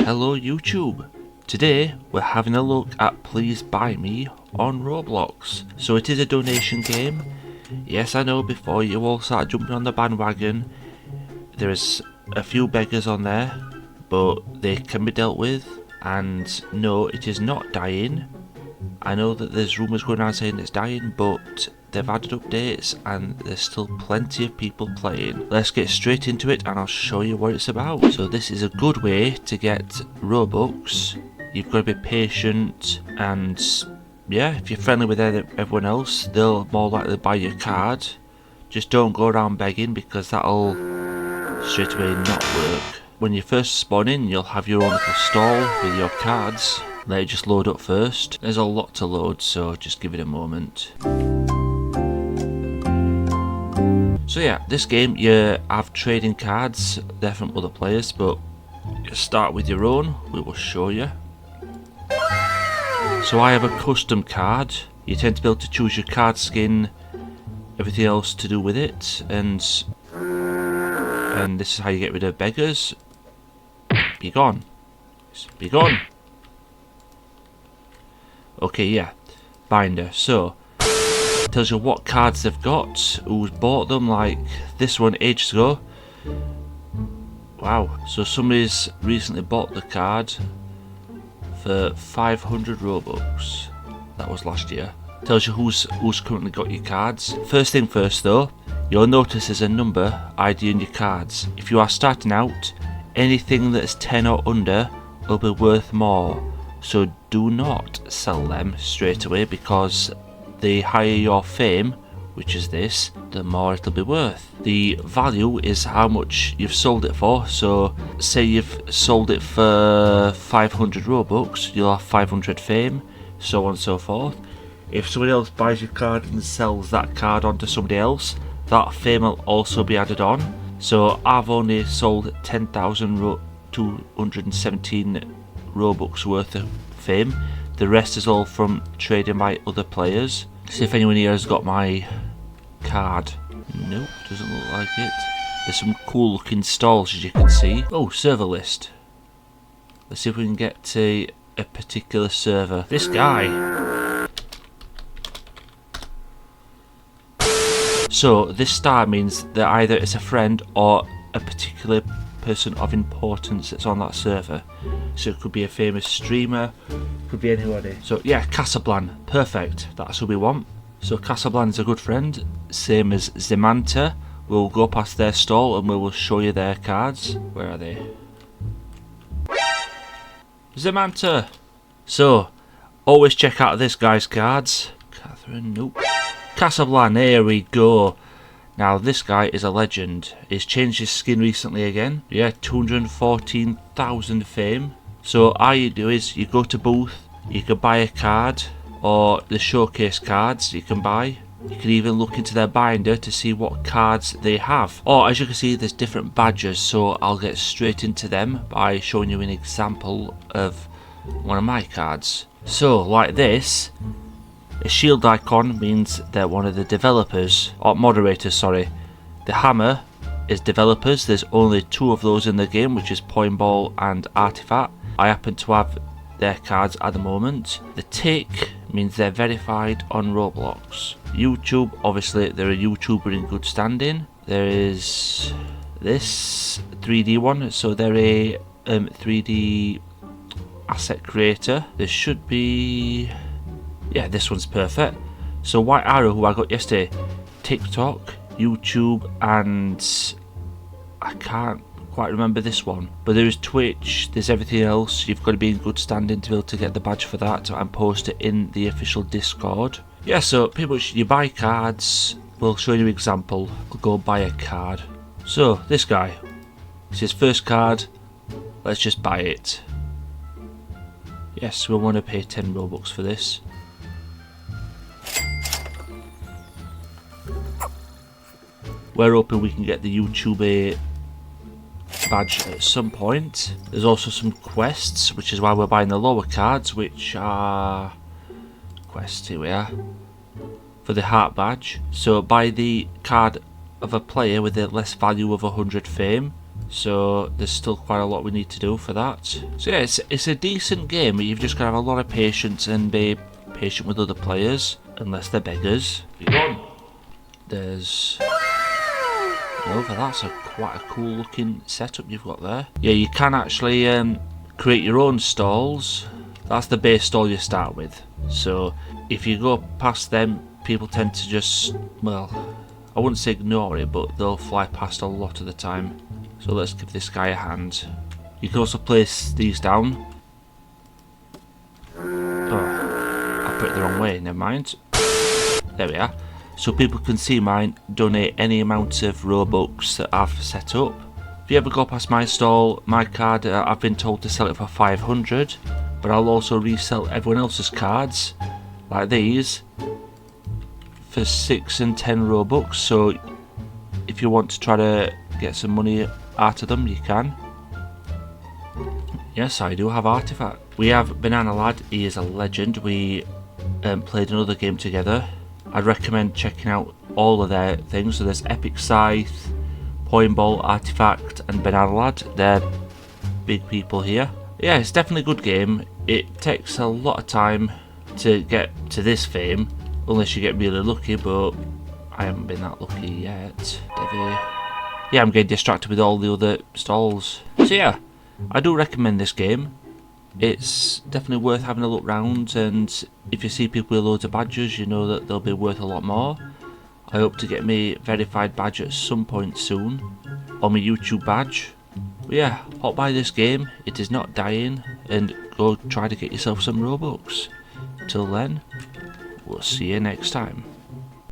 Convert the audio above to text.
Hello YouTube! Today we're having a look at Please Buy Me on Roblox. So it is a donation game. Yes, I know, before you all start jumping on the bandwagon, there's a few beggars on there, but they can be dealt with. And no, it is not dying. I know that there's rumours going around saying it's dying, but they've added updates and there's still plenty of people playing. Let's get straight into it and I'll show you what it's about. So this is a good way to get Robux. You've got to be patient, and yeah, if you're friendly with everyone else, they'll more likely buy your card. Just don't go around begging, because that'll straight away not work. When you first spawn in, you'll have your own little stall with your cards. Let it just load up first. There's a lot to load, so just give it a moment. So yeah, this game you have trading cards, they're from other players, but you start with your own. We will show you. So I have a custom card. You tend to be able to choose your card skin, everything else to do with it, and this is how you get rid of beggars. Be gone. Be gone. Okay, yeah. Binder. So it tells you what cards they've got, who's bought them, like this one ages ago. Wow. So somebody's recently bought the card for 500 Robux. That was last year. Tells you who's currently got your cards. First thing first though, you'll notice there's a number ID in your cards. If you are starting out, anything that's 10 or under will be worth more. So do not sell them straight away, because the higher your fame, which is this, the more it'll be worth. The value is how much you've sold it for. So say you've sold it for 500 Robux, you'll have 500 fame, so on and so forth. If somebody else buys your card and sells that card onto somebody else, that fame will also be added on. So I've only sold 10,217 Robux worth of fame. The rest is all from trading by other players. See if anyone here has got my card. Nope, doesn't look like it. There's some cool looking stalls, as you can see. Oh, server list. Let's see if we can get to a particular server. This guy. So this star means that either it's a friend or a particular person of importance that's on that server. So it could be a famous streamer, could be anybody. So yeah, Casablan, perfect, that's who we want. So Casablan's a good friend, same as Zemanta. We'll go past their stall and we will show you their cards. Where are they? Zemanta! So, always check out this guy's cards. Catherine, nope. Casablan, here we go. Now this guy is a legend. He's changed his skin recently again. Yeah, 214,000 fame. So all you do is you go to booth, you can buy a card, or the showcase cards you can buy. You can even look into their binder to see what cards they have. Or as you can see, there's different badges, so I'll get straight into them by showing you an example of one of my cards. So like this, a shield icon means they're one of the developers, or moderators, sorry. The hammer is developers. There's only 2 of those in the game, which is Point Ball and Artifact. I happen to have their cards at the moment. The tick means they're verified on Roblox. YouTube, obviously they're a YouTuber in good standing. There is this 3D one, so they're a 3D asset creator. There should be... yeah, this one's perfect. So White Arrow, who I got yesterday, TikTok, YouTube, and I can't quite remember this one. But there is Twitch, there's everything else. You've got to be in good standing to be able to get the badge for that and post it in the official Discord. Yeah, so pretty much you buy cards. We'll show you an example. We'll go buy a card. So this guy, it's his first card. Let's just buy it. Yes, we'll want to pay 10 Robux for this. We're hoping we can get the YouTuber badge at some point. There's also some quests, which is why we're buying the lower cards, which are quests. Here we are, for the heart badge. So buy the card of a player with a less value of 100 fame, So there's still quite a lot we need to do for that. So yeah, it's a decent game, but you've just got to have a lot of patience and be patient with other players, unless they're beggars. There's... Over, that's quite a cool looking setup you've got there. Yeah, you can actually create your own stalls. That's the base stall you start with. So if you go past them, people tend to just, well, I wouldn't say ignore it, but they'll fly past a lot of the time. So let's give this guy a hand. You can also place these down. Oh, I put it the wrong way, never mind. There we are. So people can see mine, donate any amount of Robux that I've set up. If you ever go past my stall, my card, I've been told to sell it for 500, but I'll also resell everyone else's cards, like these, for 6 and 10 Robux. So if you want to try to get some money out of them, you can. Yes, I do have Artifact. We have Banana Lad, he is a legend. We played another game together. I'd recommend checking out all of their things. So there's Epic Scythe, Point Ball, Artifact and Banana Lad. They're big people here. Yeah, it's definitely a good game. It takes a lot of time to get to this fame, unless you get really lucky, but I haven't been that lucky yet. Yeah, I'm getting distracted with all the other stalls. So yeah, I do recommend this game. It's definitely worth having a look round, and if you see people with loads of badges, you know that they'll be worth a lot more. I hope to get me verified badge at some point soon, or my YouTube badge. But yeah, hop by this game, it is not dying, and go try to get yourself some Robux. Till then, we'll see you next time.